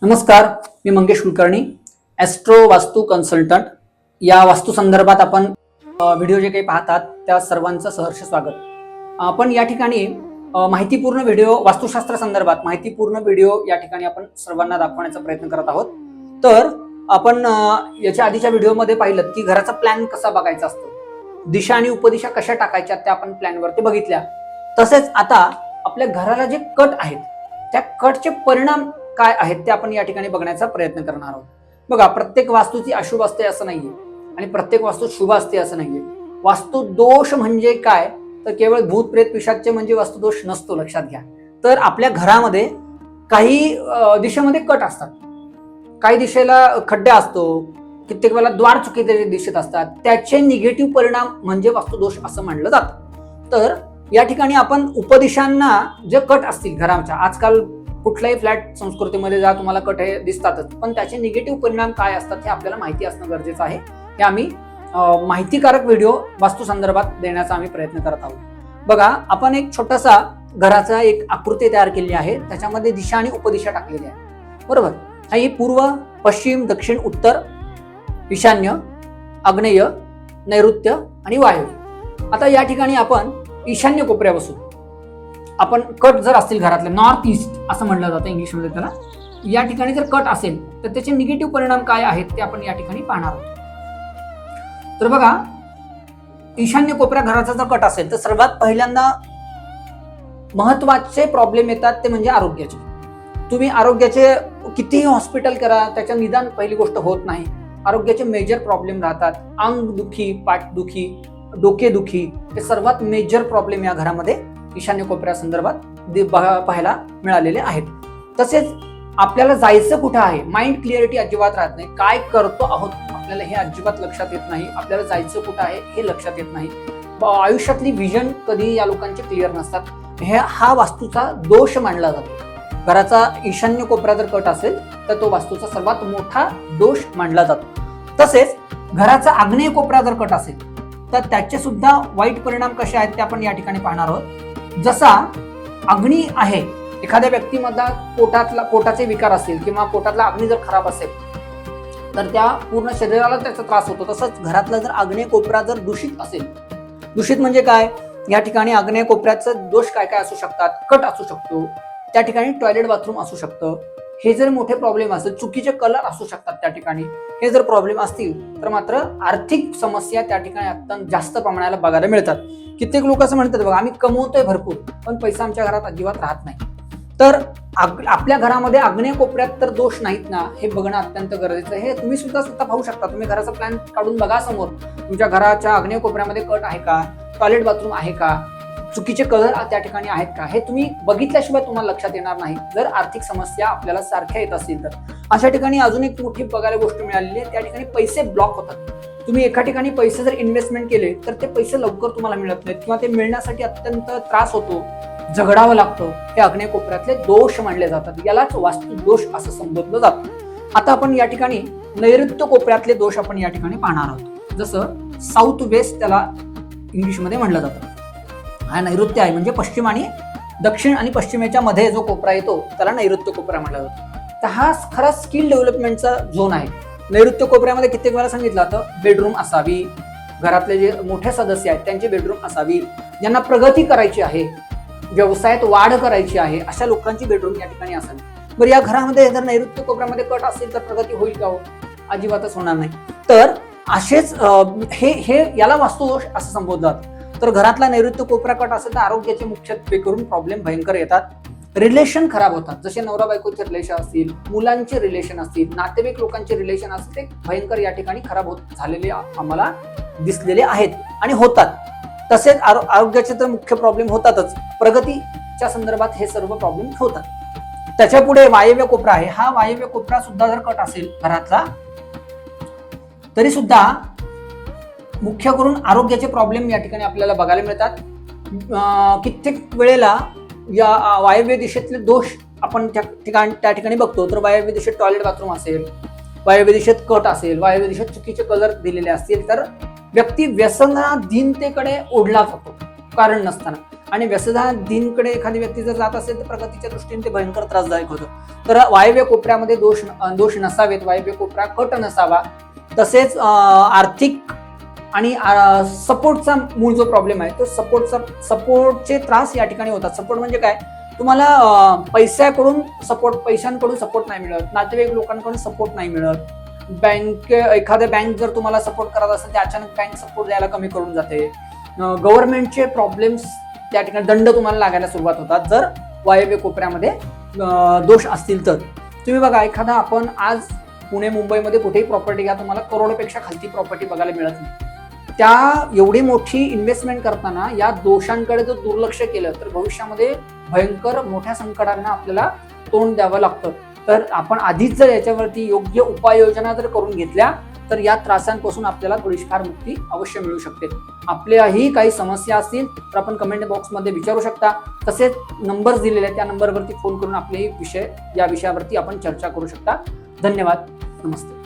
नमस्कार, मी मंगेश कुलकर्णी, ॲस्ट्रो वास्तू कन्सल्टंट. या वास्तू संदर्भात आपण व्हिडिओ जे काही पाहतात त्या सर्वांचं सहर्ष स्वागत. आपण या ठिकाणी माहितीपूर्ण व्हिडिओ, वास्तुशास्त्र संदर्भात माहितीपूर्ण व्हिडिओ या ठिकाणी आपण सर्वांना दाखवण्याचा प्रयत्न करत आहोत. तर आपण याच्या आधीच्या व्हिडिओमध्ये पाहिलं की घराचा प्लॅन कसा बघायचा असतो, दिशा आणि उपदिशा कशा टाकायच्या त्या आपण प्लॅनवरती बघितल्या. तसेच आता आपल्या घराला जे कट आहेत त्या कटचे परिणाम काय आहेत ते आपण या ठिकाणी बघण्याचा प्रयत्न करणार आहोत. बघा, प्रत्येक वास्तूची अशुभ असते असं नाहीये आणि प्रत्येक वास्तू शुभ असते असं नाहीये. वास्तू दोष म्हणजे काय, तर केवळ भूत प्रेत पिशाच्य म्हणजे वास्तू दोष नसतो, लक्षात घ्या. तर आपल्या घरामध्ये काही दिशेमध्ये कट असतात, काही दिशेला खड्डा असतो, कित्येक वेळेला द्वार चुकीच्या दिशेत असतात, त्याचे निगेटिव्ह परिणाम म्हणजे वास्तुदोष असं मानलं जातं. तर या ठिकाणी आपण उपदिशांना जे कट असतील घराच्या, आजकाल कुठल्याही फ्लॅट संस्कृतीमध्ये जा तुम्हाला कट हे दिसतातच, पण त्याचे निगेटिव्ह परिणाम काय असतात हे आपल्याला माहिती असणं गरजेचं आहे. हे आम्ही माहितीकारक व्हिडिओ वास्तू संदर्भात देण्याचा आम्ही प्रयत्न करत आहोत. बघा, आपण एक छोटासा घराचा एक आकृती तयार केली आहे, त्याच्यामध्ये दिशा आणि उपदिशा टाकलेली आहे, बरोबर. ही पूर्व, पश्चिम, दक्षिण, उत्तर, ईशान्य, आग्नेय, नैऋत्य आणि वायव्य. आता या ठिकाणी आपण ईशान्य कोपऱ्या बसू. आपण कट जर असतील घरातले, नॉर्थ ईस्ट असं म्हणलं जातं इंग्लिशमध्ये त्याला, या ठिकाणी जर कट असेल तर त्याचे निगेटिव्ह परिणाम काय आहेत ते आपण या ठिकाणी पाहणार आहोत. तर बघा, ईशान्य कोपऱ्या घराचा जर कट असेल तर सर्वात पहिल्यांदा महत्वाचे प्रॉब्लेम येतात ते म्हणजे आरोग्याचे. तुम्ही आरोग्याचे कितीही हॉस्पिटल करा, त्याच्या निदान पहिली गोष्ट होत नाही. आरोग्याचे मेजर प्रॉब्लेम राहतात. अंग दुखी, पाठदुखी, डोकेदुखी, हे सर्वात मेजर प्रॉब्लेम या घरामध्ये ईशान्य कोपऱ्या संदर्भात पाहायला मिळालेले आहेत. तसेच आपल्याला जायचं कुठं आहे, माइंड क्लिअरिटी अजिबात राहत नाही. काय करतो आहोत आपल्याला हे अजिबात लक्षात येत नाही. आपल्याला जायचं कुठं आहे हे लक्षात येत नाही. आयुष्यातली विजन कधी या लोकांचे क्लिअर नसतात. हा वास्तूचा दोष मानला जातो. घराचा ईशान्य कोपरा जर कट असेल तर तो वास्तूचा सर्वात मोठा दोष मानला जातो. तसेच घराचा आग्नेय कोपरा जर कट असेल तर त्याचे सुद्धा वाईट परिणाम कसे आहेत ते आपण या ठिकाणी पाहणार आहोत. जसा अग्नी आहे, एखाद्या व्यक्तीमधला पोटाचे विकार असेल किंवा पोटातला अग्नी जर खराब असेल तर त्या पूर्ण शरीराला त्याचा त्रास होतो. तसंच घरातला जर आग्नेय कोपरा जर दूषित असेल, दूषित म्हणजे काय, या ठिकाणी आग्नेय कोपऱ्याचं दोष काय काय असू शकतात, कट असू शकतो, त्या ठिकाणी टॉयलेट बाथरूम असू शकतं. हे जर मोठे प्रॉब्लेम असेल, चुकीचे कलर असू शकतात त्या ठिकाणी, हे जर प्रॉब्लेम असतील तर मात्र आर्थिक समस्या त्या ठिकाणी अत्यंत जास्त प्रमाणाला बघायला मिळतात. कित्येक लोक असं म्हणतात, बघा, आम्ही कमवतोय भरपूर पण पैसा आमच्या घरात अजिबात राहत नाही. तर आपल्या घरामध्ये आग्नेय कोपऱ्यात तर दोष नाहीत ना, हे बघणं अत्यंत गरजेचं आहे. हे तुम्ही सुद्धा पाहू शकता. तुम्ही घराचा प्लॅन काढून बघा समोर, तुमच्या घराच्या आग्नेय कोपऱ्यामध्ये कट आहे का, टॉयलेट बाथरूम आहे का, चुकीचे कलर त्या ठिकाणी आहेत का, हे तुम्ही बघितल्याशिवाय तुम्हाला लक्षात येणार नाही. जर आर्थिक समस्या आपल्याला सारख्या येत असतील तर अशा ठिकाणी अजून एक मोठी बघायला गोष्ट मिळालेली आहे, त्या ठिकाणी पैसे ब्लॉक होतात. तुम्ही एका ठिकाणी पैसे जर इन्व्हेस्टमेंट केले तर ते पैसे लवकर तुम्हाला मिळत नाहीत किंवा ते मिळण्यासाठी अत्यंत त्रास होतो, झगडावं लागतं. हे आग्नेय कोपऱ्यातले दोष मानले जातात. यालाच वास्तु दोष असं संबोधलं जातं. आता आपण या ठिकाणी नैऋत्य कोपऱ्यातले दोष आपण या ठिकाणी पाहणार आहोत. जसं साऊथ वेस्ट त्याला इंग्लिशमध्ये म्हणलं जातं. हा नैऋत्य आहे, म्हणजे पश्चिम आणि दक्षिण आणि पश्चिमेच्या मध्ये जो कोपरा येतो त्याला नैऋत्य कोपरा म्हटलं जातं. तर हा खरा स्किल डेव्हलपमेंटचा झोन आहे. नैऋत्य कोपऱ्यामध्ये कित्येक वेळा सांगितलं जातं बेडरूम असावी, घरातले जे मोठे सदस्य आहेत त्यांची बेडरूम असावी, ज्यांना प्रगती करायची आहे, व्यवसायात वाढ करायची आहे, अशा लोकांची बेडरूम या ठिकाणी असावी. बरं, या घरामध्ये जर नैऋत्य कोपऱ्यामध्ये कट असेल तर प्रगती होईल का हो? अजिबातच होणार नाही. तर असेच हे याला वास्तुदोष असं संबोधलं जातं. तर घरातला नैऋत्य कोपरा कट असेल तर आरोग्याचे मुख्यत्वे करून प्रॉब्लेम भयंकर येतात. रिलेशन खराब होतात, जसे नवरा बायकोचे रिलेशन असतील, मुलांचे रिलेशन असतील, नातेवाईक लोकांचे रिलेशन असतील, ते भयंकर या ठिकाणी खराब होत झालेले आम्हाला दिसलेले आहेत आणि होतात. तसेच आरोग्याचे तर मुख्य प्रॉब्लेम होतातच, प्रगतीच्या संदर्भात हे सर्व प्रॉब्लेम होतात. त्याच्या पुढे वायव्य कोपरा आहे. हा वायव्य कोपरा सुद्धा जर कट असेल घरातला तरी सुद्धा मुख्य करून आरोग्याचे प्रॉब्लेम या ठिकाणी आपल्याला बघायला मिळतात. कित्येक वेळेला या वायव्य दिशेतले दोष आपण त्या ठिकाणी बघतो. तर वायव्य दिशेत टॉयलेट बाथरूम असेल, वायव्य दिशेत कट असेल, वायव्य दिशेत चुकीचे कलर दिलेले असतील तर व्यक्ती व्यसनाधीनतेकडे ओढला जातो कारण नसताना. आणि व्यसनाधीनकडे एखादी व्यक्ती जर जात असेल तर प्रगतीच्या दृष्टीने ते भयंकर त्रासदायक होतं. तर वायव्य कोपऱ्यामध्ये दोष नसावेत, वायव्य कोपरा कट नसावा. तसेच आर्थिक आणि सपोर्टचा मूळ जो प्रॉब्लेम आहे तो सपोर्टचे त्रास या ठिकाणी होतात. सपोर्ट म्हणजे काय, तुम्हाला पैशांकडून सपोर्ट नाही मिळत, नातेवाईक लोकांकडून सपोर्ट नाही मिळत, एखाद्या बँक जर तुम्हाला सपोर्ट करत असेल तर अचानक बँक सपोर्ट द्यायला कमी करून जाते. गव्हर्नमेंटचे प्रॉब्लेम्स त्या ठिकाणी दंड तुम्हाला लागायला सुरुवात होतात जर वायव्य कोपऱ्यामध्ये दोष असतील तर. तुम्ही बघा, एखादा आपण आज पुणे मुंबईमध्ये कुठेही प्रॉपर्टी घ्या, तुम्हाला करोडपेक्षा खालती प्रॉपर्टी बघायला मिळत नाही. त्या एवढी मोठी इन्व्हेस्टमेंट करताना या दोषांकडे जर दुर्लक्ष केलं तर भविष्यामध्ये भयंकर मोठ्या संकटांना आपल्याला तोंड द्यावं लागतं. तर आपण आधीच जर याच्यावरती योग्य उपाययोजना जर करून घेतल्या तर या त्रासांपासून आपल्याला थोडीफार मुक्ती अवश्य मिळू शकते. आपल्याही काही समस्या असतील तर आपण कमेंट बॉक्समध्ये विचारू शकता. तसेच नंबर दिलेले आहेत त्या नंबरवरती फोन करून आपलेही विषय या विषयावरती आपण चर्चा करू शकता. धन्यवाद. नमस्ते.